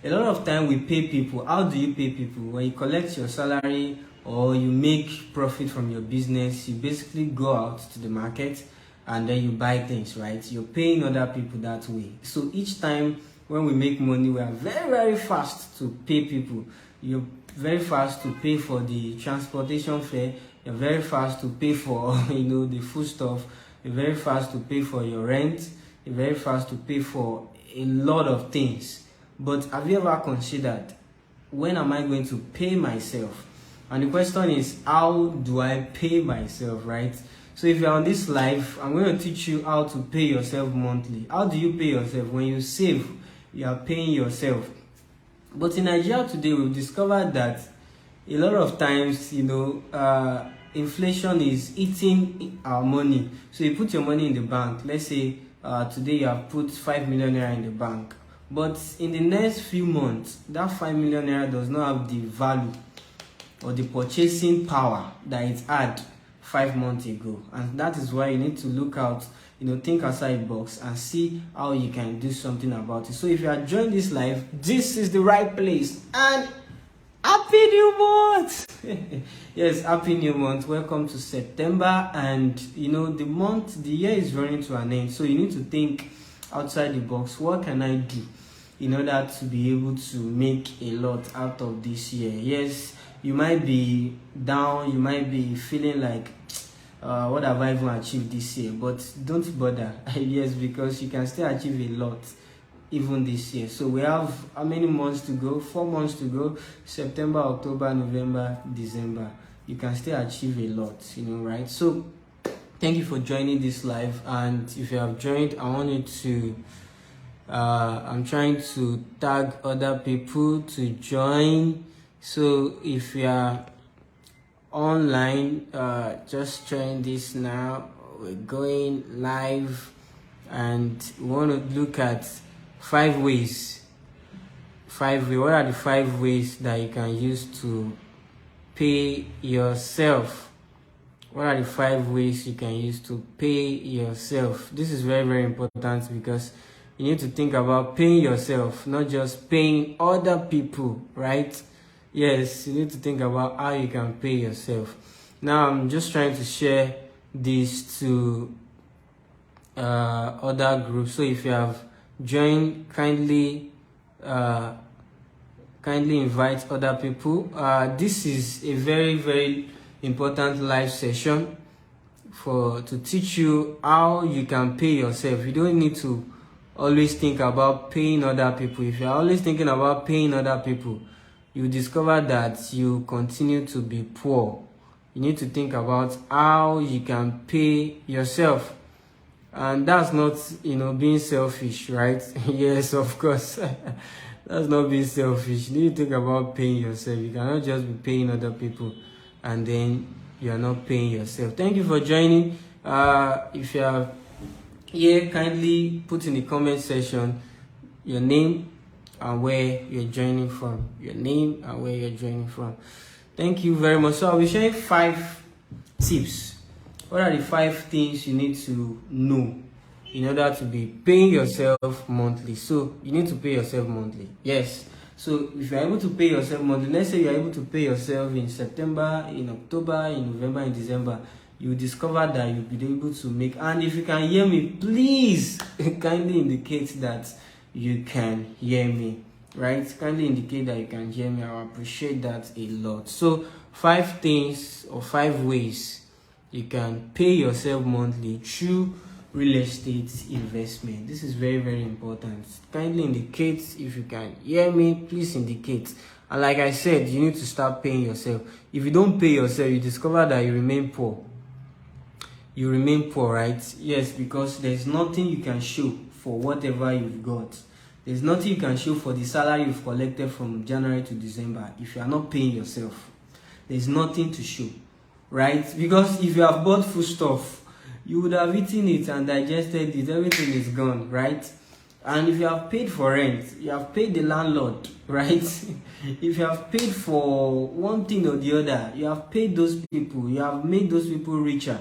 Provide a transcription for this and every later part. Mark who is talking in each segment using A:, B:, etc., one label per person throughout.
A: A lot of time we pay people. How do you pay people? When you collect your salary or you make profit from your business, you basically go out to the market and then you buy things, right? You're paying other people that way. So each time when we make money, we are very, very fast to pay people. You're very fast to pay for the transportation fare. You're very fast to pay for the food stuff. You're very fast to pay for your rent. You're very fast to pay for a lot of things. But have you ever considered, when am I going to pay myself? And the question is, how do I pay myself, right? So if you're on this live, I'm going to teach you how to pay yourself monthly. How do you pay yourself? When you save, you are paying yourself. But in Nigeria today, we've discovered that a lot of times, inflation is eating our money. So you put your money in the bank. Let's say today you have put 5 million naira in the bank. But in the next few months, that 5 million naira does not have the value or the purchasing power that it had 5 months ago. And that is why you need to look out, think outside the box and see how you can do something about it. So if you are joining this live, this is the right place. And happy new month! Yes, happy new month. Welcome to September. And the year is running to an end. So you need to think outside the box. What can I do in order to be able to make a lot out of this year? Yes, you might be down, you might be feeling like, what have I even achieved this year? But don't bother. Yes, because you can still achieve a lot even this year. So we have how many months to go? 4 months to go. September, October, November, December. You can still achieve a lot, right? So thank you for joining this live. And if you have joined, I want you to I'm trying to tag other people to join. So if you are online, just join this now. We're going live and we want to look at 5 ways. What are the 5 ways that you can use to pay yourself? What are the 5 ways you can use to pay yourself? This is very, very important because you need to think about paying yourself, not just paying other people, right? Yes, you need to think about how you can pay yourself. Now, I'm just trying to share this to other groups. So if you have joined, kindly invite other people. This is a very, very important live session to teach you how you can pay yourself. You don't need to always think about paying other people. If you're always thinking about paying other people, you discover that you continue to be poor. You need to think about how you can pay yourself. And that's not, being selfish, right? Yes, of course. That's not being selfish. You need to think about paying yourself. You cannot just be paying other people and then you are not paying yourself. Thank you for joining. If you are here, kindly put in the comment section your name and where you're joining from. Your name and where you're joining from. Thank you very much. So I'll be sharing 5 tips. What are the 5 things you need to know in order to be paying yourself monthly? So you need to pay yourself monthly. Yes. So if you're able to pay yourself monthly, let's say you're able to pay yourself in September, in October, in November, in December, you discover that you'll be able to make. And if you can hear me, please kindly indicate that you can hear me, right? Kindly indicate that you can hear me. I appreciate that a lot. So 5 things or 5 ways you can pay yourself monthly through real estate investment. This is very, very important. Kindly indicate if you can hear me. Please indicate. And like I said, you need to start paying yourself. If you don't pay yourself, you discover that you remain poor. You remain poor, right? Yes, because there's nothing you can show for whatever you've got. There's nothing you can show for the salary you've collected from January to December if you are not paying yourself. There's nothing to show, right? Because if you have bought food stuff, you would have eaten it and digested it. Everything is gone, right? And if you have paid for rent, you have paid the landlord, right? If you have paid for one thing or the other, you have paid those people. You have made those people richer.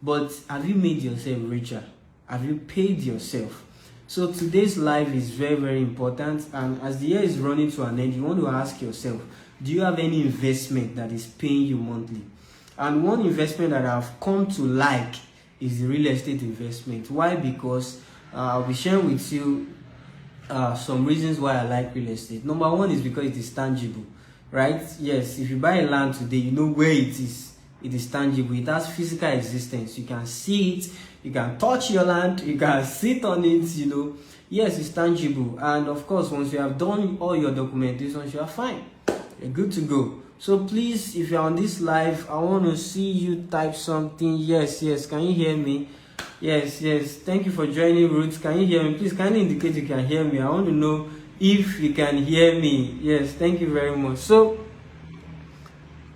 A: But have you made yourself richer? Have you paid yourself? So today's life is very, very important, and as the year is running to an end, you want to ask yourself, do you have any investment that is paying you monthly? And one investment that I've come to like is the real estate investment. Why? Because I'll be sharing with you some reasons why I like real estate. Number one is because it is tangible, right? Yes, if you buy a land today, you know where it is. It is tangible. It has physical existence. You can see it. You can touch your land. You can sit on it. You know, yes, it's tangible. And of course, once you have done all your documentation, you are fine. You're good to go. So please, if you're on this live, I want to see you type something. Yes, yes. Can you hear me? Yes, yes. Thank you for joining, Ruth. Can you hear me? Please, can you indicate you can hear me? I want to know if you can hear me. Yes, thank you very much. So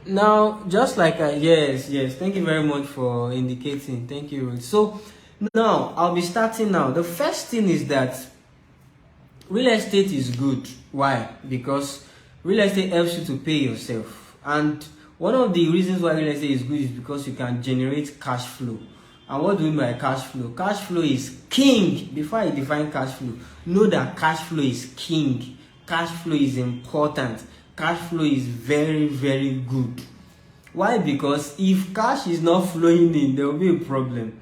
A: now, just like yes, thank you very much for indicating. Thank you, Ruth. So now I'll be starting now. The first thing is that real estate is good. Why? Because real estate helps you to pay yourself, and one of the reasons why real estate is good is because you can generate cash flow. And what do we mean by cash flow? Cash flow is king. Before I define cash flow, know that cash flow is king. Cash flow is important. Cash flow is very, very good. Why? Because if cash is not flowing in, there will be a problem.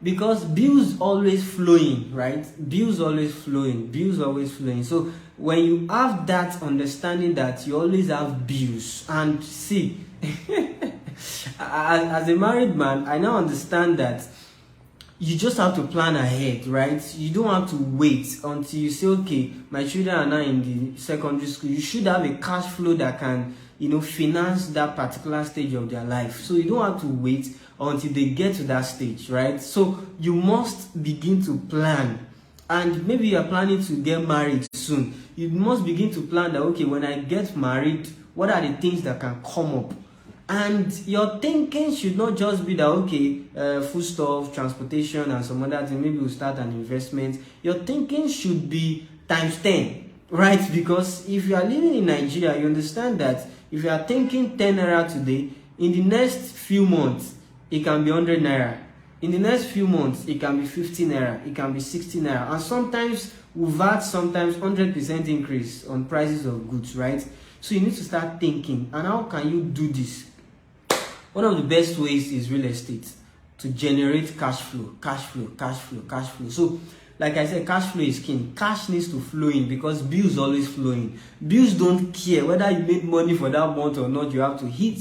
A: Because bills always flowing, right? Bills always flowing. So when you have that understanding that you always have bills, and see, as a married man, I now understand that you just have to plan ahead, right? You don't have to wait until you say, okay, my children are now in the secondary school. You should have a cash flow that can, finance that particular stage of their life. So you don't have to wait until they get to that stage, right? So you must begin to plan. And maybe you are planning to get married soon. You must begin to plan that, okay, when I get married, what are the things that can come up? And your thinking should not just be that, okay, food stuff, transportation, and some other things. Maybe we'll start an investment. Your thinking should be times 10, right? Because if you are living in Nigeria, you understand that if you are thinking 10 naira today, in the next few months, it can be 100 naira. In the next few months, it can be 50 naira. It can be 60 naira. And sometimes we've had 100% increase on prices of goods, right? So you need to start thinking. And how can you do this? One of the best ways is real estate to generate cash flow. So, like I said, cash flow is king. Cash needs to flow in because bills always flow in. Bills don't care whether you made money for that month or not. You have to hit.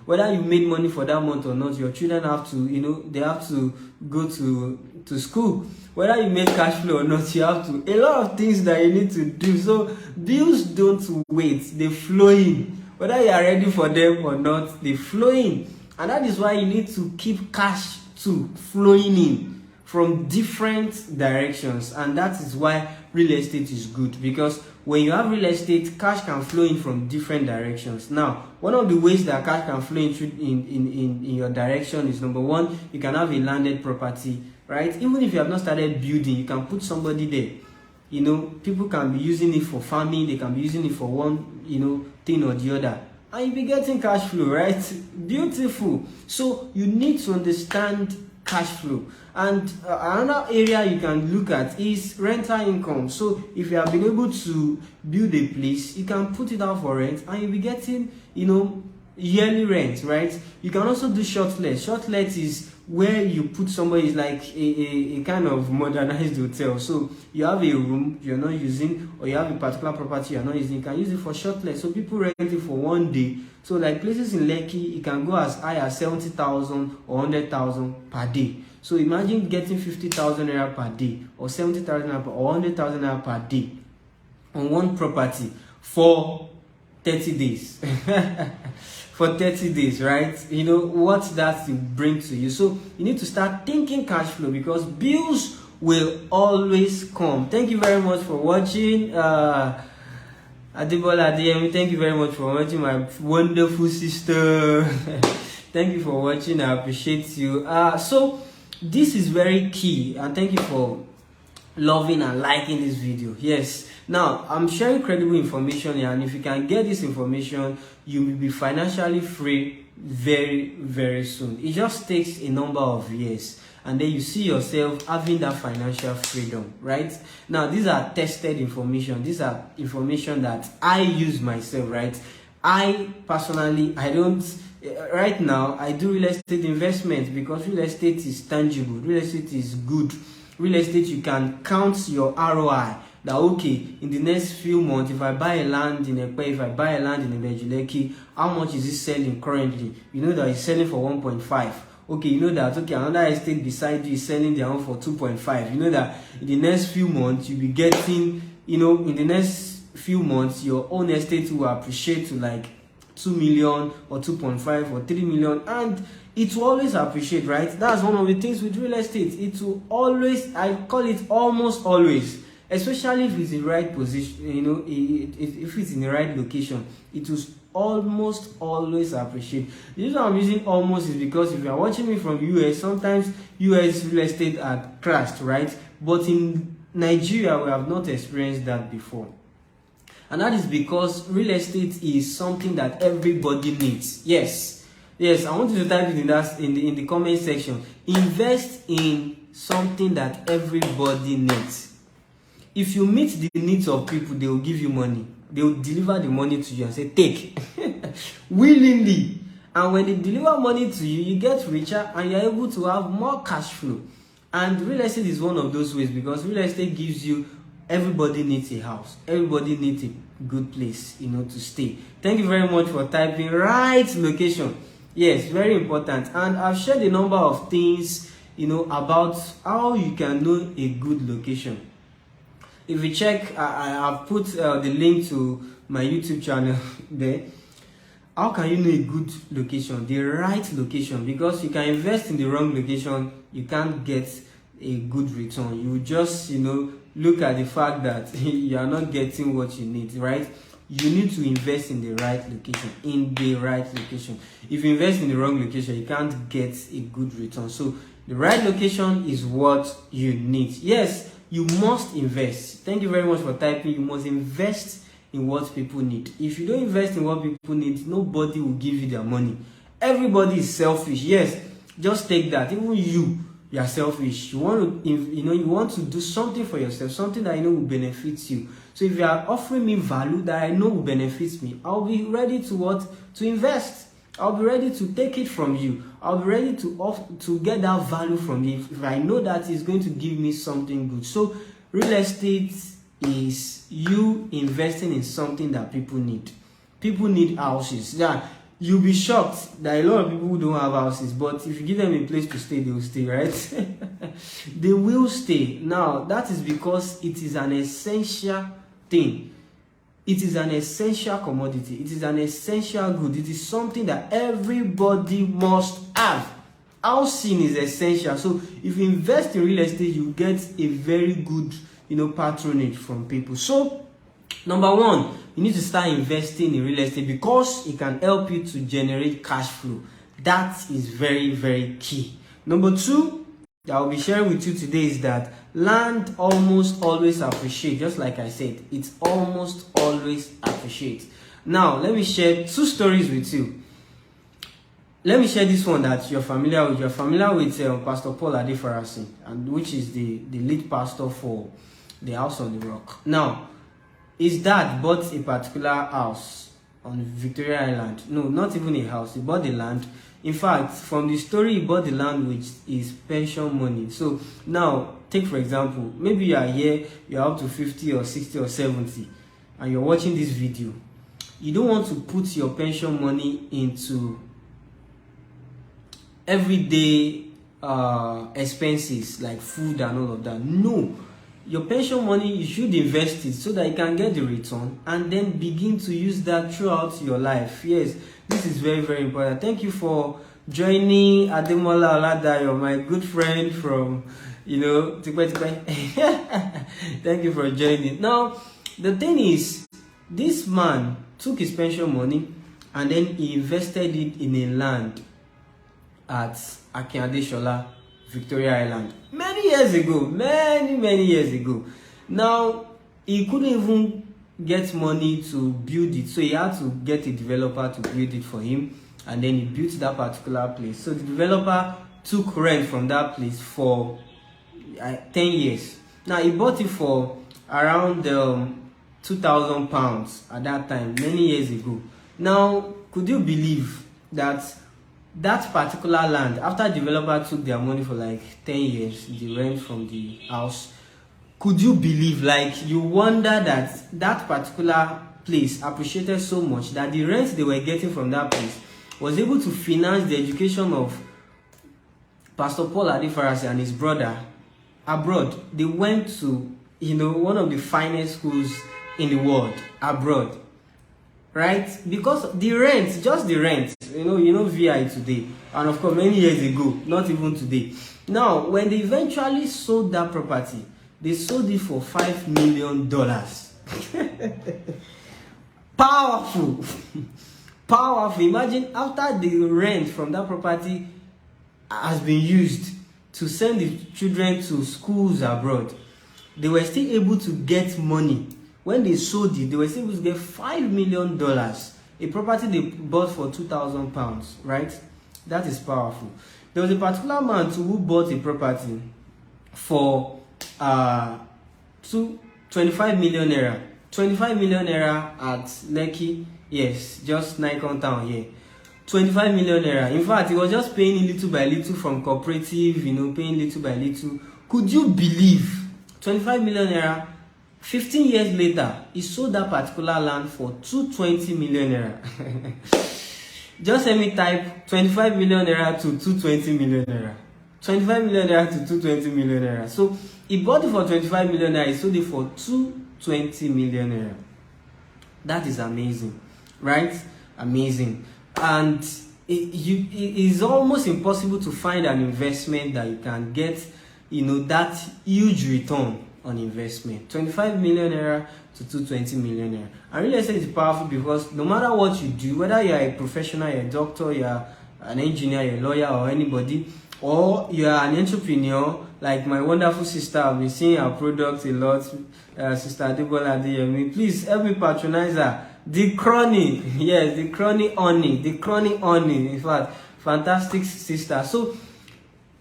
A: Whether you made money for that month or not, your children have to, they have to go to school. Whether you made cash flow or not, you have to. A lot of things that you need to do. So bills don't wait. They flow in. Whether you are ready for them or not, they flow in. And that is why you need to keep cash too flowing in from different directions. And that is why real estate is good. Because when you have real estate, cash can flow in from different directions. Now, one of the ways that cash can flow in your direction is, number one, you can have a landed property, right? Even if you have not started building, you can put somebody there. People can be using it for farming, they can be using it for one, thing or the other. And you'll be getting cash flow, right? Beautiful. So you need to understand cash flow. And another area you can look at is rental income. So if you have been able to build a place, you can put it out for rent and you'll be getting, yearly rent, right? You can also do short let. Short let is where you put somebody, is like a kind of modernized hotel. So you have a room you're not using, or you have a particular property you're not using, you can use it for short let. So people rent it for one day. So like places in Lekki, it can go as high as 70,000 or 100,000 per day. So imagine getting 50,000 naira per day, or 70,000 naira or 100,000 naira per day on one property for 30 days. For 30 days, right? What that will bring to you. So you need to start thinking cash flow, because bills will always come. Thank you very much for watching. Adebola Adeyemi, thank you very much for watching, my wonderful sister. Thank you for watching. I appreciate you. So this is very key, and thank you for loving and liking this video. Yes, now I'm sharing credible information here, and if you can get this information, you will be financially free very, very soon. It just takes a number of years. and then you see yourself having that financial freedom, right? Now, these are tested information. These are information that I use myself, right? I personally, I don't, right now, I do real estate investment because real estate is tangible. Real estate is good. Real estate, you can count your ROI. That okay, in the next few months, if I buy a land in Epe, if I buy a land in Ebejuleki, how much is it selling currently? You know that it's selling for 1.5. Okay, you know that okay, another estate beside you is selling their own for 2.5. You know that in the next few months you'll be getting, you know, in the next few months your own estate will appreciate to like 2 million or 2.5 or 3 million, and it will always appreciate, right? That's one of the things with real estate. It will always, I call it almost always, especially if it's in the right position, you know, if it's in the right location, it will almost always appreciate. The reason I'm using almost is because if you are watching me from US, sometimes US real estate are crashed, right? But in Nigeria, we have not experienced that before. And that is because real estate is something that everybody needs. Yes, I want you to type it in the comment section. Invest in something that everybody needs. If you meet the needs of people, they will give you money. They will deliver the money to you and say, take, willingly. And when they deliver money to you, you get richer and you're able to have more cash flow. And real estate is one of those ways, because real estate gives you, everybody needs a house. Everybody needs a good place, you know, to stay. Thank you very much for typing right location. Yes, very important. And I've shared a number of things, you know, about how you can know a good location. If you check, I've put the link to my YouTube channel there. How can you know a good location, the right location? Because you can invest in the wrong location, you can't get a good return. You just, you know, look at the fact that you are not getting what you need, right? You need to invest in the right location, If you invest in the wrong location, you can't get a good return. So the right location is what you need. Yes, you must invest. Thank you very much for typing. You must invest in what people need. If you don't invest in what people need, nobody will give you their money. Everybody is selfish. Yes, just take that. Even you are selfish. You want to, you want to do something for yourself, something that you know will benefit you. So if you are offering me value that I know will benefit me, I'll be ready to invest. I'll be ready to take it from you. I'll be ready to get that value from you if I know that it's going to give me something good. So real estate is you investing in something that people need. People need houses. Yeah, you'll be shocked that a lot of people who don't have houses, but if you give them a place to stay, they will stay, right? They will stay. Now, that is because it is an essential thing. It is an essential commodity. It is an essential good. It is something that everybody must have. Housing is essential. So if you invest in real estate, you get a very good, patronage from people. So number one, you need to start investing in real estate because it can help you to generate cash flow. That is very, very key. Number two, that I'll be sharing with you today is that land almost always appreciates. Just like I said, it's almost always appreciates. Now, let me share two stories with you. Let me share this one that you're familiar with. You're familiar with Pastor Paul Adefarasi, and which is the lead pastor for the House on the Rock. Now, his dad bought a particular house on Victoria Island. No, not even a house. He bought the land. In fact, from the story, he bought the land with his pension money. So now, take for example, maybe you are here, you're up to 50 or 60 or 70, and you're watching this video. You don't want to put your pension money into everyday expenses like food and all of that. No. Your pension money, you should invest it so that you can get the return and then begin to use that throughout your life. Yes, this is very, very important. Thank you for joining Ademola Oladayo, my good friend from, Tikwe. Thank you for joining. Now, the thing is, this man took his pension money and then he invested it in a land at Akinadeshola, Victoria Island, many years ago, many years ago. Now, he couldn't even get money to build it, so he had to get a developer to build it for him, and then he built that particular place. So the developer took rent from that place for 10 years. Now he bought it for around £2,000 at that time, many years ago. Now, could you believe that that particular land, after developer took their money for like 10 years, the rent from the house, could you believe, like, you wonder that that particular place appreciated so much that the rent they were getting from that place was able to finance the education of Pastor Paul Adefarasi and his brother abroad. They went to, one of the finest schools in the world abroad, right? Because the rent, just the rent, VI today, and of course many years ago, not even today. Now, when they eventually sold that property, they sold it for $5 million. Powerful. Powerful. Imagine after the rent from that property has been used to send the children to schools abroad, they were still able to get money. When they sold it, they were still able to get $5 million. A property they bought for £2,000, right? That is powerful. There was a particular man too who bought a property for 25 million naira. 25 million naira at Lekki, yes, just Nikon town here. 25 million naira. In fact, he was just paying little by little from cooperative, paying little by little. Could you believe 25 million naira? 15 years later, he sold that particular land for 220 million naira. Just let me type 25 million naira to 220 million naira. 25 million naira to 220 million naira. So he bought it for 25 million naira, he sold it for 220 million naira. That is amazing, right? Amazing. And it is almost impossible to find an investment that you can get, that huge return on investment. 25 million naira to 220 million naira. And real estate is powerful because no matter what you do, whether you are a professional, you're a doctor, you're an engineer, you're a lawyer, or anybody, or you are an entrepreneur, like my wonderful sister, I've been seeing her products a lot, Sister Adebola Adeyemi. Please help me patronize her. The Crony, yes, the Crony Oni, in fact, fantastic sister. So,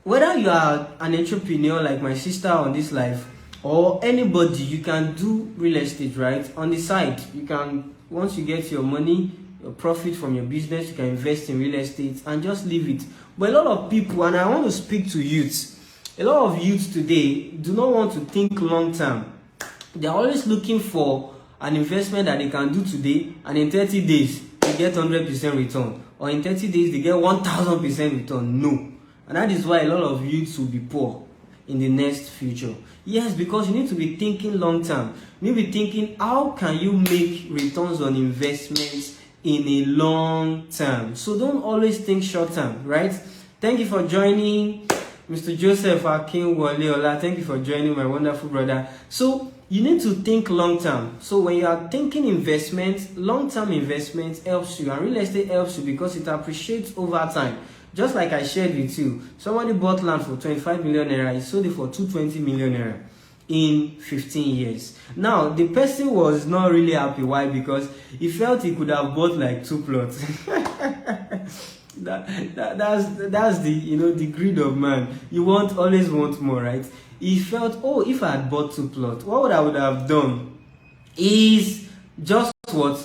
A: whether you are an entrepreneur like my sister on this life, or anybody, you can do real estate, right? On the side, you can, once you get your money, your profit from your business, you can invest in real estate and just leave it. But a lot of people, and I want to speak to youths, a lot of youths today do not want to think long term. They're always looking for an investment that they can do today, and in 30 days, they get 100% return. Or in 30 days, they get 1000% return. No. And that is why a lot of youths will be poor in the next future. Yes, because you need to be thinking long term. You need to be thinking, how can you make returns on investments in a long term? So don't always think short term, right? Thank you for joining, Mr. Joseph Akinwoleola. Thank you for joining, my wonderful brother. So you need to think long term. So when you are thinking investments, long term investments helps you, and real estate helps you because it appreciates over time. Just like I shared with you, somebody bought land for 25 million naira, he sold it for 220 million naira in 15 years. Now, the person was not really happy. Why? Because he felt he could have bought like 2 plots. That's the the greed of man. You always want more, right? He felt, oh, if I had bought 2 plots, what I would have done is just what?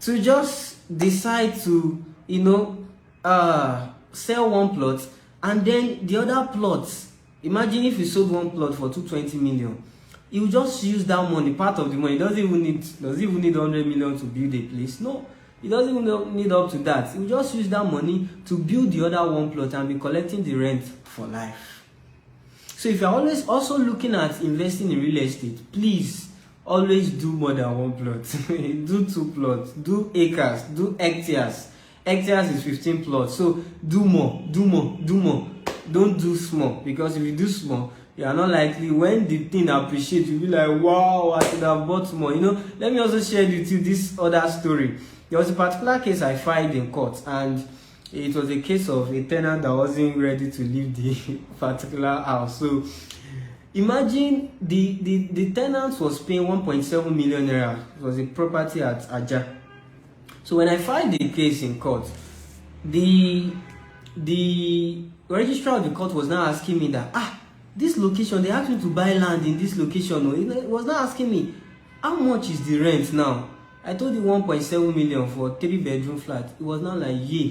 A: To just decide to sell 1 plot, and then the other plots, imagine if you sold 1 plot for 220 million, you will just use that money, part of the money. Does it even need 100 million to build a place? No, it doesn't even need up to that. You will just use that money to build the other 1 plot and be collecting the rent for life. So if you're always also looking at investing in real estate, please always do more than 1 plot. Do 2 plots, do acres, do hectares. Hectares is 15 plots. So do more. Don't do small, because if you do small, you are not likely, when the thing appreciates, you'll be like, wow, I should have bought more. Let me also share with you this other story. There was a particular case I filed in court, and it was a case of a tenant that wasn't ready to leave the particular house. So imagine the tenant was paying 1.7 million naira. It was a property at Aja. So when I filed the case in court, the the registrar of the court was now asking me that, this location, they asked me to buy land in this location. No, it was not asking me, how much is the rent now? I told you 1.7 million for a 3-bedroom flat. It was not like, yeah.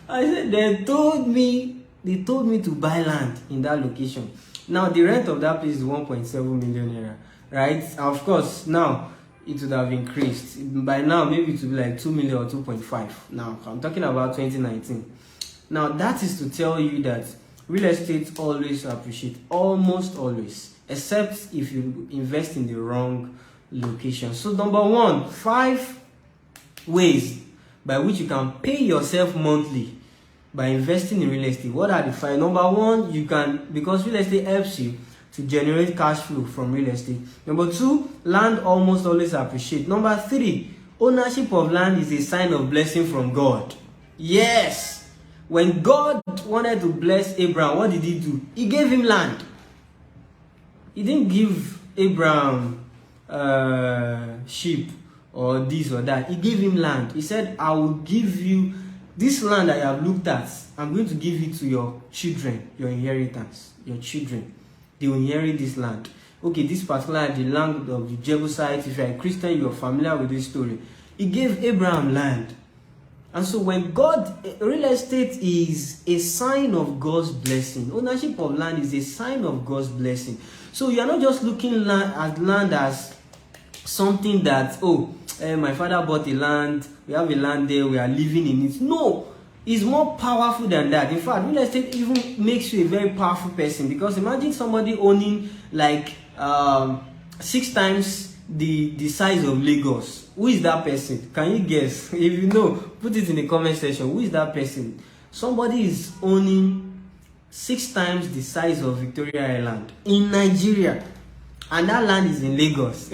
A: I said, they told me to buy land in that location. Now, the rent of that place is 1.7 million naira, right? And of course, now, it would have increased. By now, maybe it would be like 2 million or 2.5. Now, I'm talking about 2019. Now, that is to tell you that real estate always appreciate, almost always, except if you invest in the wrong location. So, number one, 5 ways by which you can pay yourself monthly by investing in real estate. What are the 5? Number one, you can, because real estate helps you to generate cash flow from real estate. Number 2, land almost always appreciate. Number 3, ownership of land is a sign of blessing from God. Yes, when God wanted to bless Abraham, what did he do? He gave him land. He didn't give Abraham sheep or this or that. He gave him land. He said, I will give you this land that you have looked at. I'm going to give it to your children, your inheritance, your children. They will inherit this land. Okay, this particular, the land of the Jebusites. If you're a Christian, you're familiar with this story. He gave Abraham land. And so when God, real estate is a sign of God's blessing. Ownership of land is a sign of God's blessing. So you are not just looking at land as something that, my father bought a land, we have a land there, we are living in it. No, it's more powerful than that. In fact, real estate even makes you a very powerful person, because imagine somebody owning like 6 times the size of Lagos. Who is that person? Can you guess? If you know, put it in the comment section. Who is that person? Somebody is owning 6 times the size of Victoria Island in Nigeria, and that land is in Lagos.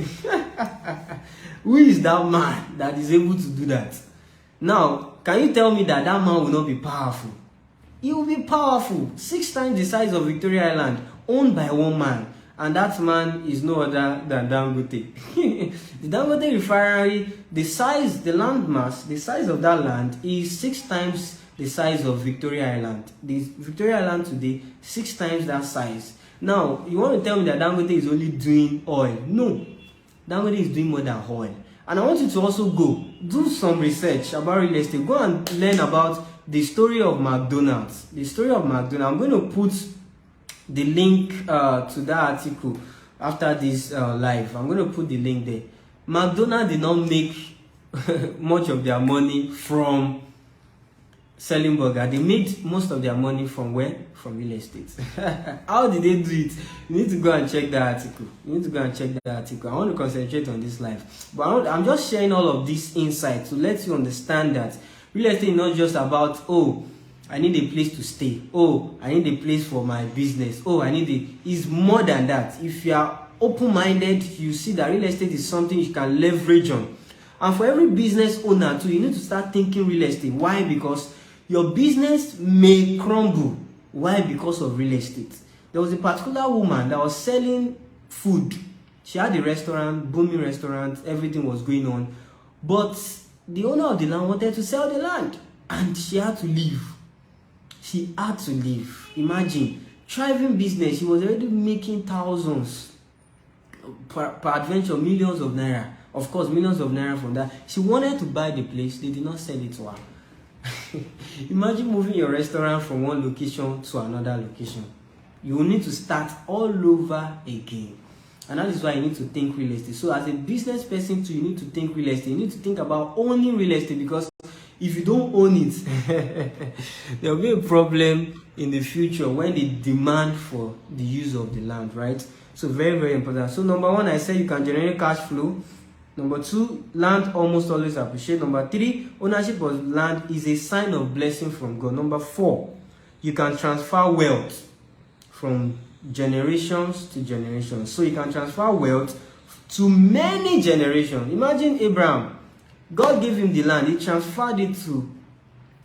A: Who is that man that is able to do that? Now, can you tell me that that man will not be powerful? He will be powerful. 6 times the size of Victoria Island, owned by one man. And that man is no other than Dangote. The Dangote refinery, the size, the land mass, the size of that land is 6 times the size of Victoria Island. The Victoria Island today, 6 times that size. Now, you want to tell me that Dangote is only doing oil? No. Dangote is doing more than oil. And I want you to also go do some research about real estate. Go and learn about the story of McDonald's. The story of McDonald's. I'm going to put the link to that article after this live. I'm going to put the link there. McDonald's did not make much of their money from selling burger. They made most of their money from where? From real estate. How did they do it? You need to go and check that article. You need to go and check that article. I want to concentrate on this live. But I'm just sharing all of this insight to let you understand that real estate is not just about, I need a place to stay. I need a place for my business. It's more than that. If you are open-minded, you see that real estate is something you can leverage on. And for every business owner too, you need to start thinking real estate. Why? Because your business may crumble. Why? Because of real estate. There was a particular woman that was selling food. She had a restaurant, booming restaurant, everything was going on. But the owner of the land wanted to sell the land, and she had to leave. She had to leave. Imagine, thriving business. She was already making thousands per adventure, millions of naira. Of course, millions of naira from that. She wanted to buy the place. They did not sell it to her. Imagine moving your restaurant from one location to another location. You will need to start all over again. And that is why you need to think real estate. So as a business person too, you need to think real estate. You need to think about owning real estate, because if you don't own it, there will be a problem in the future when they demand for the use of the land, right? So very, very important. So number 1, I said you can generate cash flow. Number 2, land almost always appreciate. Number 3, ownership of land is a sign of blessing from God. Number 4, you can transfer wealth from generations to generations. So you can transfer wealth to many generations. Imagine Abraham. God gave him the land. He transferred it to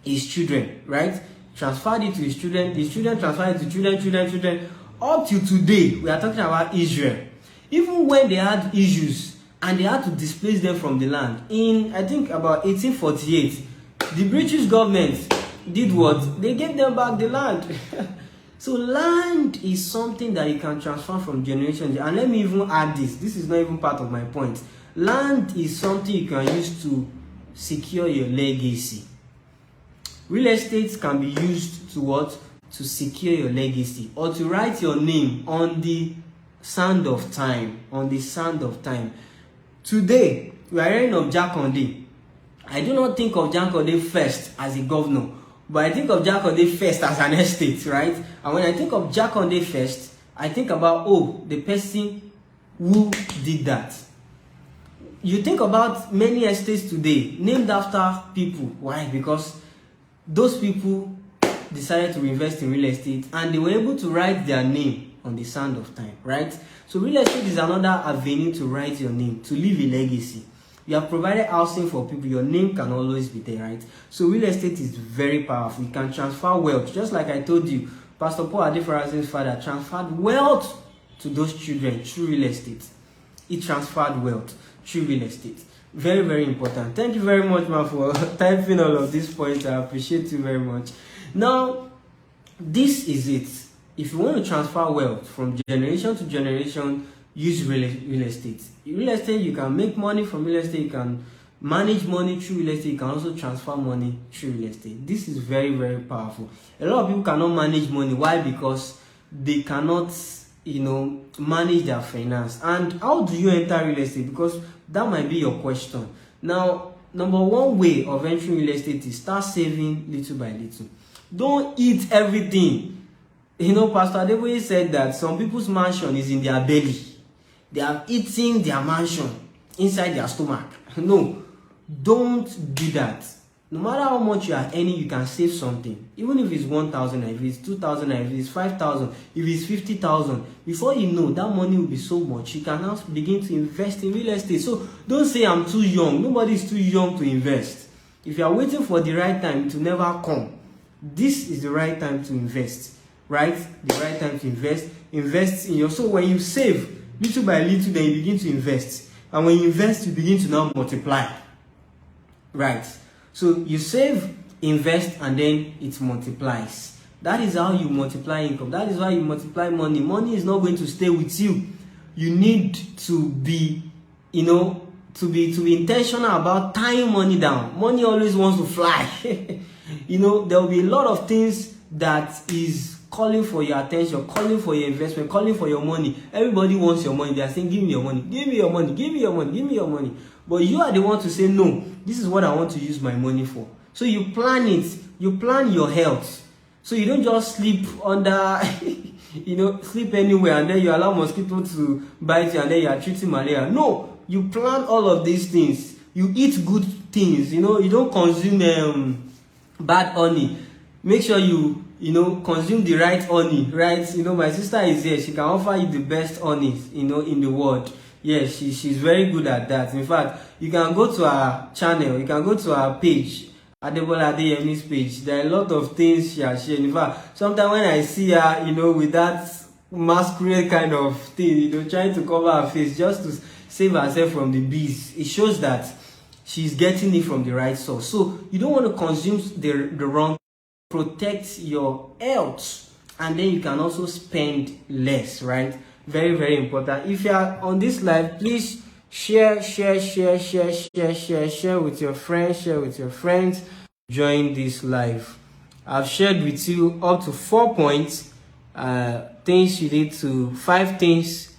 A: his children, right? Transferred it to his children. His children transferred it to children. Up to today, we are talking about Israel. Even when they had issues and they had to displace them from the land, in I think about 1848, the British government did what? They gave them back the land. So land is something that you can transfer from generation. And let me even add this. This is not even part of my point. Land is something you can use to secure your legacy. Real estate can be used to what? To secure your legacy, or to write your name on the sand of time. On the sand of time. Today, we are hearing of Jakande. I do not think of Jakande first as a governor, but I think of Jakande first as an estate, right? And when I think of Jakande first, I think about, oh, the person who did that. You think about many estates today named after people. Why? Because those people decided to invest in real estate and they were able to write their name on the sand of time, right? So real estate is another avenue to write your name, to leave a legacy. You have provided housing for people, your name can always be there, right? So real estate is very powerful. You can transfer wealth. Just like I told you, Pastor Paul Adefarazin's father transferred wealth to those children through real estate. He transferred wealth through real estate. Very, very important. Thank you very much, man, for typing all of these points. I appreciate you very much. Now, this is it. If you want to transfer wealth from generation to generation, use real estate. Real estate, you can make money from real estate. You can manage money through real estate. You can also transfer money through real estate. This is very, very powerful. A lot of people cannot manage money. Why? Because they cannot, manage their finance. And how do you enter real estate? Because that might be your question. Now, number one way of entering real estate is start saving little by little. Don't eat everything. Pastor Adeboye said that some people's mansion is in their belly. They are eating their mansion inside their stomach. No, don't do that. No matter how much you are earning, you can save something. Even if it's 1,000, if it's 2,000, if it's 5,000, if it's 50,000. Before you know, that money will be so much. You can now begin to invest in real estate. So don't say I'm too young. Nobody is too young to invest. If you are waiting for the right time, it will never come. This is the right time to invest. Right? The right time to invest. Invest in your soul. When you save little by little, then you begin to invest. And when you invest, you begin to now multiply. Right? So you save, invest, and then it multiplies. That is how you multiply income. That is how you multiply money. Money is not going to stay with you. You need to be, to be intentional about tying money down. Money always wants to fly. There will be a lot of things that is calling for your attention, calling for your investment, calling for your money. Everybody wants your money. They are saying, give me your money, give me your money, give me your money, give me your money. But you are the one to say, no, this is what I want to use my money for. So you plan it. You plan your health. So you don't just sleep under, sleep anywhere and then you allow mosquito to bite you and then you are treating malaria. No, you plan all of these things. You eat good things. You don't consume bad honey. Make sure you consume the right honey, right? My sister is here. She can offer you the best honey, in the world. Yes, she's very good at that. In fact, you can go to her channel, you can go to her page, Adebola Adeyemi's page. There are a lot of things she has shared. In fact, sometimes when I see her, with that masquerade kind of thing, trying to cover her face just to save herself from the bees, it shows that she's getting it from the right source. So you don't want to consume the wrong. Protect your health, and then you can also spend less, right? Very, very important. If you are on this live, please share with your friends, join this live. I've shared with you up to 4 points, things you need to, 5 things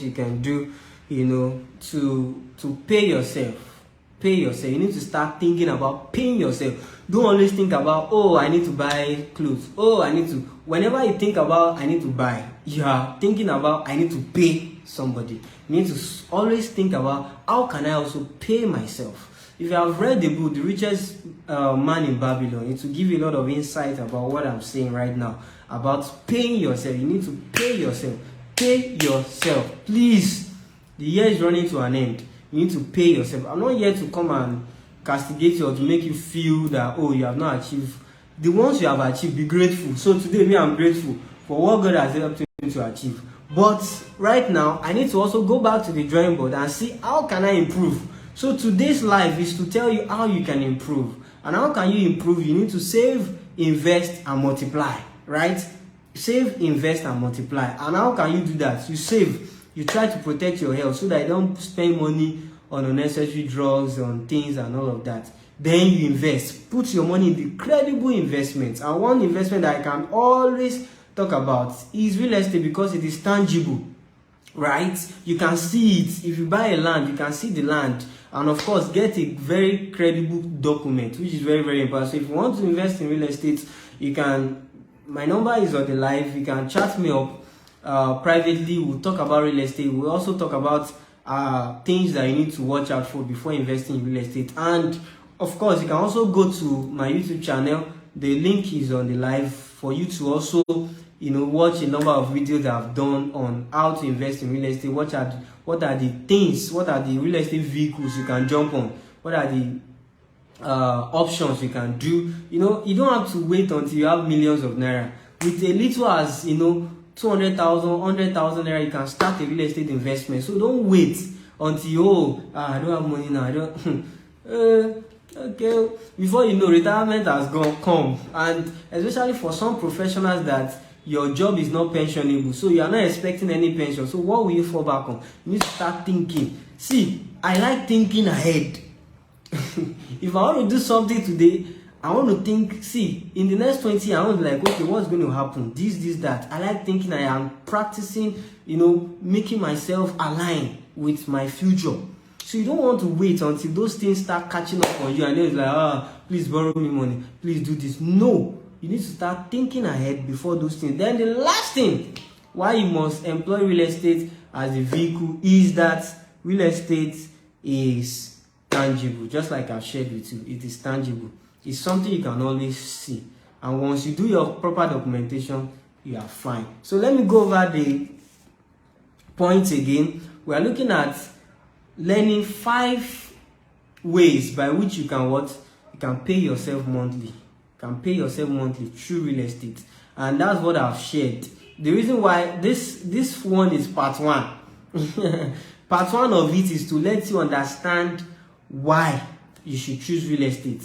A: you can do, to pay yourself. Pay yourself. You need to start thinking about paying yourself. Don't always think about, oh, I need to buy clothes. Oh, I need to. Whenever you think about, I need to buy, you are thinking about, I need to pay somebody. You need to always think about, how can I also pay myself? If you have read the book, The Richest Man in Babylon, it will give you a lot of insight about what I'm saying right now, about paying yourself. You need to pay yourself. Pay yourself. Please. The year is running to an end. You need to pay yourself. I'm not here to come and castigate you or to make you feel that, oh, you have not achieved. The ones you have achieved, be grateful. So today, I'm grateful for what God has helped me to achieve. But right now, I need to also go back to the drawing board and see how can I improve. So today's live is to tell you how you can improve. And how can you improve? You need to save, invest, and multiply, right? Save, invest, and multiply. And how can you do that? You save. You try to protect your health so that you don't spend money on unnecessary drugs, on things and all of that. Then you invest. Put your money in the credible investments. And one investment that I can always talk about is real estate, because it is tangible, right? You can see it. If you buy a land, you can see the land. And of course, get a very credible document, which is very, very important. So if you want to invest in real estate, you can, my number is on the live. You can chat me up privately. We'll talk about real estate. We'll also talk about things that you need to watch out for before investing in real estate. And of course, you can also go to my YouTube channel. The link is on the live for you to also, watch a number of videos that I've done on how to invest in real estate. What are the things, what are the real estate vehicles you can jump on? What are the options you can do? You don't have to wait until you have millions of naira. With a little as 200,000, 100,000 naira, you can start a real estate investment. So don't wait until I don't have money now. I don't. Okay, before you know, retirement has come, and especially for some professionals that your job is not pensionable, so you are not expecting any pension. So what will you fall back on? You need to start thinking. See, I like thinking ahead. If I want to do something today, I want to think, see, in the next 20 years, I want to like, okay, what's going to happen? This, that. I like thinking. I am practicing, making myself align with my future. So you don't want to wait until those things start catching up on you, and then it's like, please borrow me money, please do this. No, you need to start thinking ahead before those things. Then the last thing why you must employ real estate as a vehicle is that real estate is tangible. Just like I've shared with you, it is tangible. It's something you can always see. And once you do your proper documentation, you are fine. So let me go over the points again. We are looking at learning 5 ways by which you can pay yourself monthly. You can pay yourself monthly through real estate. And that's what I've shared. The reason why this one is part 1. Part 1 of it is to let you understand why you should choose real estate,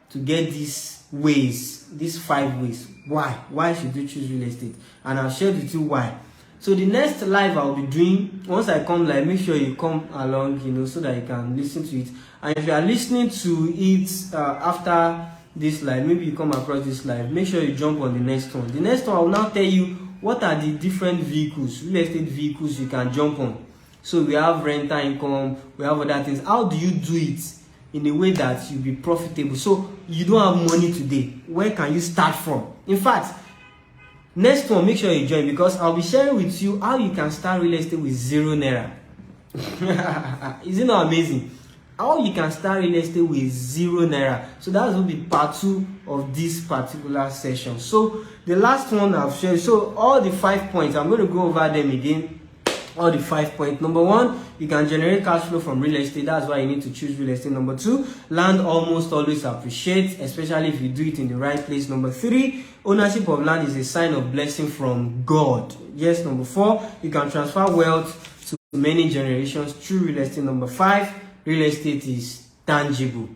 A: to get these 5 ways. Why should you choose real estate? And I've shared with you why. So the next live I'll be doing, once I come live, make sure you come along, so that you can listen to it. And if you are listening to it after this live, maybe you come across this live, make sure you jump on the next one. The next one, I will now tell you what are the different vehicles, real estate vehicles you can jump on. So we have rental income, we have other things. How do you do it in a way that you'll be profitable? So you don't have money today. Where can you start from? In fact, next one, make sure you join, because I'll be sharing with you how you can start real estate with 0 naira. Is it not amazing? How you can start real estate with 0 naira. So that will be part 2 of this particular session. So the last one I've shared, so all the 5 points, I'm going to go over them again. All the 5 points. Number 1, you can generate cash flow from real estate. That's why you need to choose real estate. Number 2, land almost always appreciates, especially if you do it in the right place. Number 3, ownership of land is a sign of blessing from God. Yes. Number 4, you can transfer wealth to many generations through real estate. Number 5, real estate is tangible.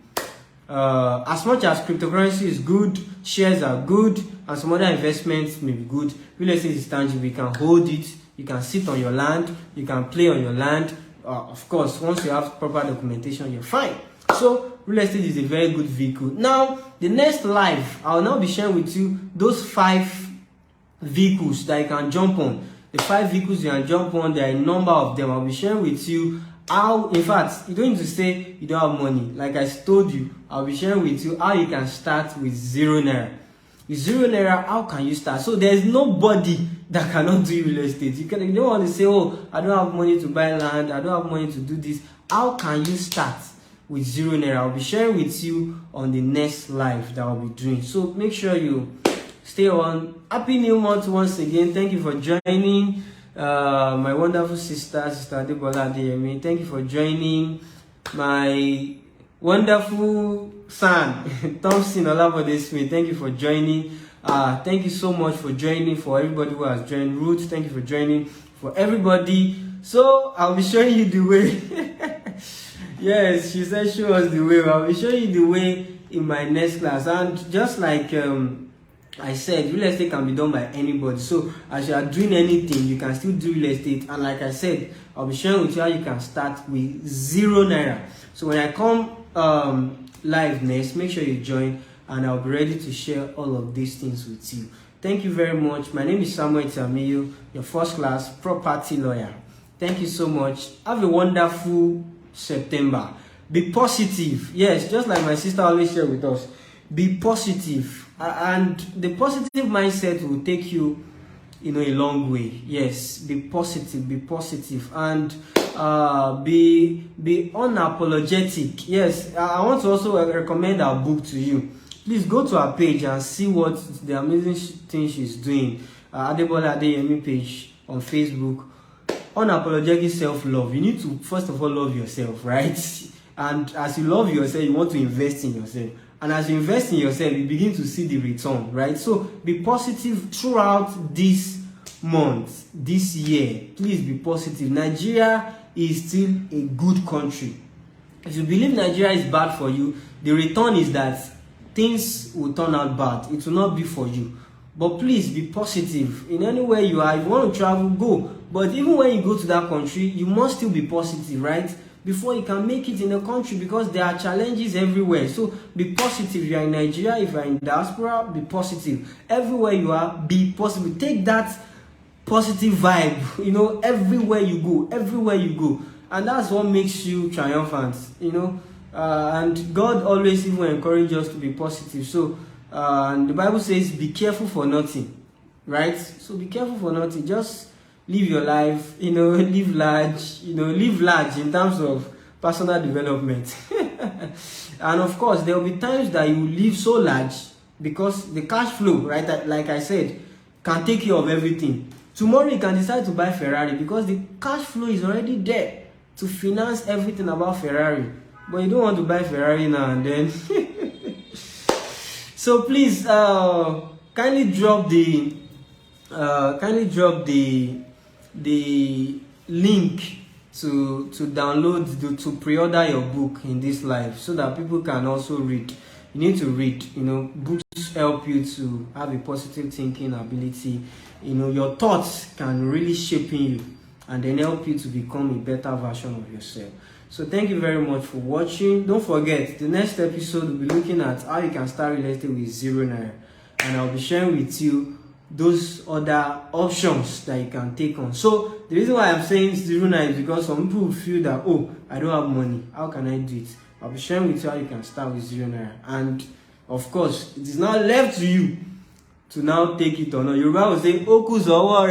A: As much as cryptocurrency is good, shares are good, and some other investments may be good, real estate is tangible. You can hold it. You can sit on your land, you can play on your land. Of course, once you have proper documentation, you're fine. So, real estate is a very good vehicle. Now, the next live, I'll now be sharing with you those 5 vehicles that you can jump on. The 5 vehicles you can jump on, there are a number of them. I'll be sharing with you how, in fact, you don't need to say you don't have money. Like I told you, I'll be sharing with you how you can start with 0 naira. With 0 naira, how can you start? So, there's nobody that cannot do real estate. You don't want to say, I don't have money to buy land, I don't have money to do this. How can you start with 0 naira? I'll be sharing with you on the next live that I'll be doing. So make sure you stay on. Happy New Month once again. Thank you for joining. My wonderful sister Adebola Adeyemi. Thank you for joining. My wonderful son, Thompson Olabode Smith. Thank you for joining. Thank you so much for joining. For everybody who has joined, Ruth, thank you for joining. For everybody, so I'll be showing you the way. Yes, she said show us the way. I'll be showing you the way in my next class. And just like I said, real estate can be done by anybody. So as you are doing anything, you can still do real estate. And like I said, I'll be sharing with you how you can start with 0 naira. So when I come live next, make sure you join, and I'll be ready to share all of these things with you. Thank you very much. My name is Samuel Tamiyo, your first class property lawyer. Thank you so much. Have a wonderful September. Be positive. Yes, just like my sister always shared with us. Be positive. And the positive mindset will take you, a long way. Yes, be positive, and be unapologetic. Yes, I want to also recommend our book to you. Please go to our page and see what the amazing thing she's doing. Adebola Adeyemi page on Facebook. Unapologetic self-love. You need to first of all love yourself, right? And as you love yourself, you want to invest in yourself. And as you invest in yourself, you begin to see the return, right? So be positive throughout this month, this year. Please be positive. Nigeria is still a good country. If you believe Nigeria is bad for you, the return is that things will turn out bad. It will not be for you. But please be positive. In anywhere you are, if you want to travel, go. But even when you go to that country, you must still be positive, right? Before you can make it in the country, because there are challenges everywhere. So be positive. If you are in Nigeria, if you are in diaspora, be positive. Everywhere you are, be positive. Take that positive vibe, everywhere you go. And that's what makes you triumphant, and God always even encourages us to be positive. So and the Bible says, be careful for nothing, right? So be careful for nothing. Just live your life, live large in terms of personal development. And of course, there will be times that you live so large because the cash flow, right, like I said, can take care of everything. Tomorrow you can decide to buy Ferrari because the cash flow is already there to finance everything about Ferrari. But you don't want to buy Ferrari now and then. So please kindly drop the link to download, to pre-order your book in this life, so that people can also read. You need to read. Books help you to have a positive thinking ability. Your thoughts can really shape you and then help you to become a better version of yourself. So thank you very much for watching. Don't forget, the next episode will be looking at how you can start real estate with 0 naira, and I'll be sharing with you those other options that you can take on. So the reason why I'm saying 0 naira is because some people feel that, I don't have money, how can I do it? I'll be sharing with you how you can start with 0 naira. And of course, it is now left to you to now take it or not. Yoruba will say, Okus or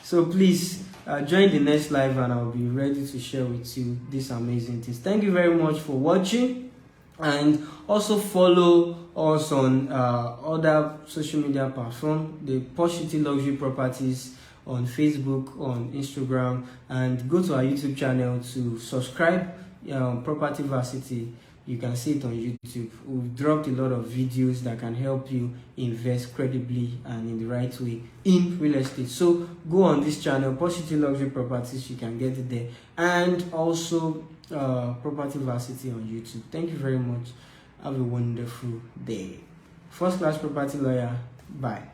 A: So please join the next live, and I'll be ready to share with you these amazing things. Thank you very much for watching, and also follow us on other social media platforms, the Poshity Luxury Properties on Facebook, on Instagram, and go to our YouTube channel to subscribe. Property Varsity, you can see it on YouTube. We've dropped a lot of videos that can help you invest credibly and in the right way in real estate. So go on this channel, Poshity Luxury Properties, you can get it there, and also Property Varsity on YouTube. Thank you very much. Have a wonderful day. First class property lawyer. Bye.